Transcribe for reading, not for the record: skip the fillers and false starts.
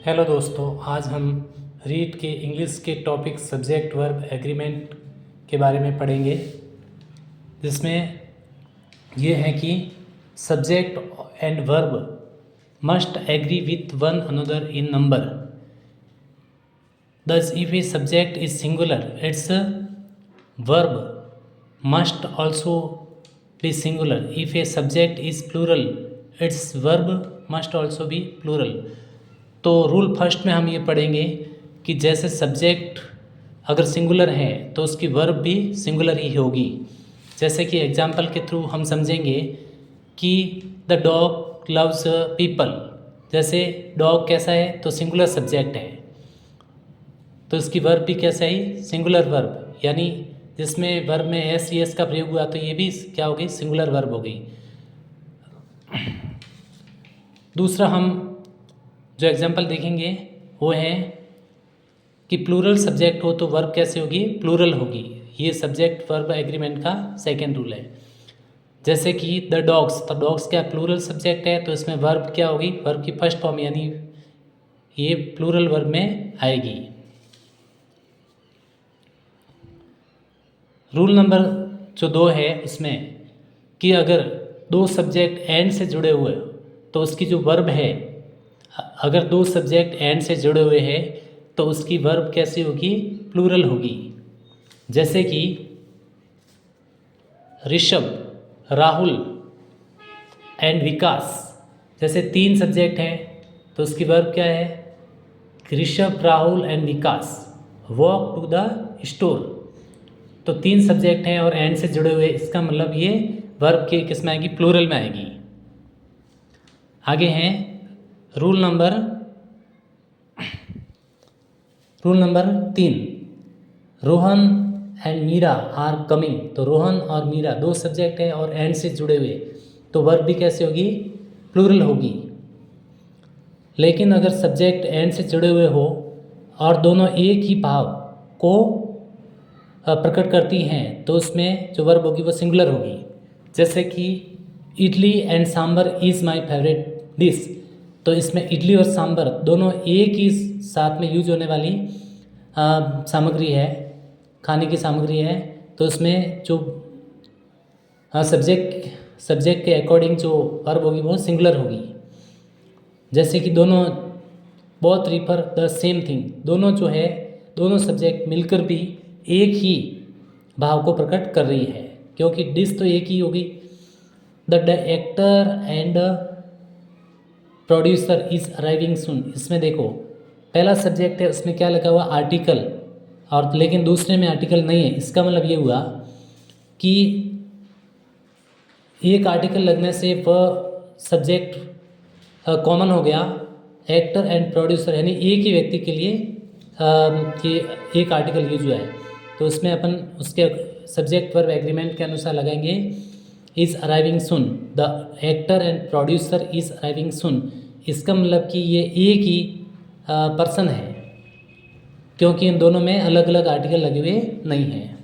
Hello दोस्तों, आज हम रीड के इंग्लिश के टॉपिक सब्जेक्ट वर्ब एग्रीमेंट के बारे में पढ़ेंगे, जिसमें ये है कि subject and verb must agree with one another in number. Thus, if a subject is singular, its verb must also be singular. If a subject is plural, its verb must also be plural. तो rule first में हम ये पढ़ेंगे कि जैसे subject अगर singular है तो उसकी वर्ब भी सिंगुलर ही होगी। जैसे कि एग्जाम्पल के थ्रू हम समझेंगे कि द डॉग लव्स पीपल। जैसे डॉग कैसा है तो सिंगुलर सब्जेक्ट है, तो इसकी वर्ब भी कैसा है, सिंगुलर वर्ब, यानी जिसमें वर्ब में एस यस का प्रयोग हुआ तो ये भी क्या होगी, सिंगुलर वर्ब हो गई। दूसरा हम जो एग्जाम्पल देखेंगे वो है कि प्लूरल सब्जेक्ट हो तो वर्ब कैसे होगी, प्लूरल होगी। ये सब्जेक्ट वर्ब एग्रीमेंट का सेकंड रूल है। जैसे कि द डॉग्स, तो डॉग्स क्या प्लूरल सब्जेक्ट है, तो इसमें वर्ब क्या होगी, वर्ब की फर्स्ट फॉर्म यानी ये प्लूरल वर्ब में आएगी। रूल नंबर जो 2 है उसमें कि अगर दो सब्जेक्ट एंड से जुड़े हुए तो उसकी जो वर्ब है, अगर दो सब्जेक्ट एंड से जुड़े हुए हैं तो उसकी वर्ब कैसी होगी, प्लूरल होगी। जैसे कि ऋषभ, राहुल एंड विकास, जैसे 3 सब्जेक्ट हैं तो उसकी वर्ब क्या है, Rishabh, Rahul and Vikas walk to the store. तो 3 सब्जेक्ट हैं और एंड से जुड़े हुए, इसका मतलब ये वर्ब के किस में आएगी, प्लूरल में आएगी। आगे हैं rule number 3, Rohan and Meera are coming. तो रोहन और मीरा 2 सब्जेक्ट हैं और एंड से जुड़े हुए, तो वर्ब भी कैसे होगी, प्लूरल होगी। लेकिन अगर सब्जेक्ट एंड से जुड़े हुए हो और दोनों एक ही भाव को प्रकट करती हैं तो उसमें जो वर्ब होगी वो सिंगुलर होगी। जैसे कि idli and sambar is my favourite dish. तो इसमें इडली और सांभर दोनों एक ही साथ में यूज होने वाली सामग्री है, खाने की सामग्री है। तो इसमें जो सब्जेक्ट के अकॉर्डिंग जो वर्ब होगी वो सिंगुलर होगी। जैसे कि दोनों both refer the same thing, दोनों जो है दोनों सब्जेक्ट मिलकर भी एक ही भाव को प्रकट कर रही है, क्योंकि डिश तो एक ही होगी। The actor and producer is arriving soon. इसमें देखो पहला सब्जेक्ट है, उसमें क्या लगा हुआ, आर्टिकल, और लेकिन दूसरे में आर्टिकल नहीं है। इसका मतलब ये हुआ कि एक आर्टिकल लगने से वह सब्जेक्ट कॉमन हो गया, एक्टर एंड प्रोड्यूसर, यानी एक ही व्यक्ति के लिए कि एक आर्टिकल यूज हुआ है। तो उसमें अपन उसके सब्जेक्ट वर्ब एग्रीमेंट के अनुसार लगाएंगे is arriving soon, the actor and producer is arriving soon. इसका मतलब कि ये एक ही पर्सन है, क्योंकि इन दोनों में अलग अलग आर्टिकल लगे हुए नहीं हैं।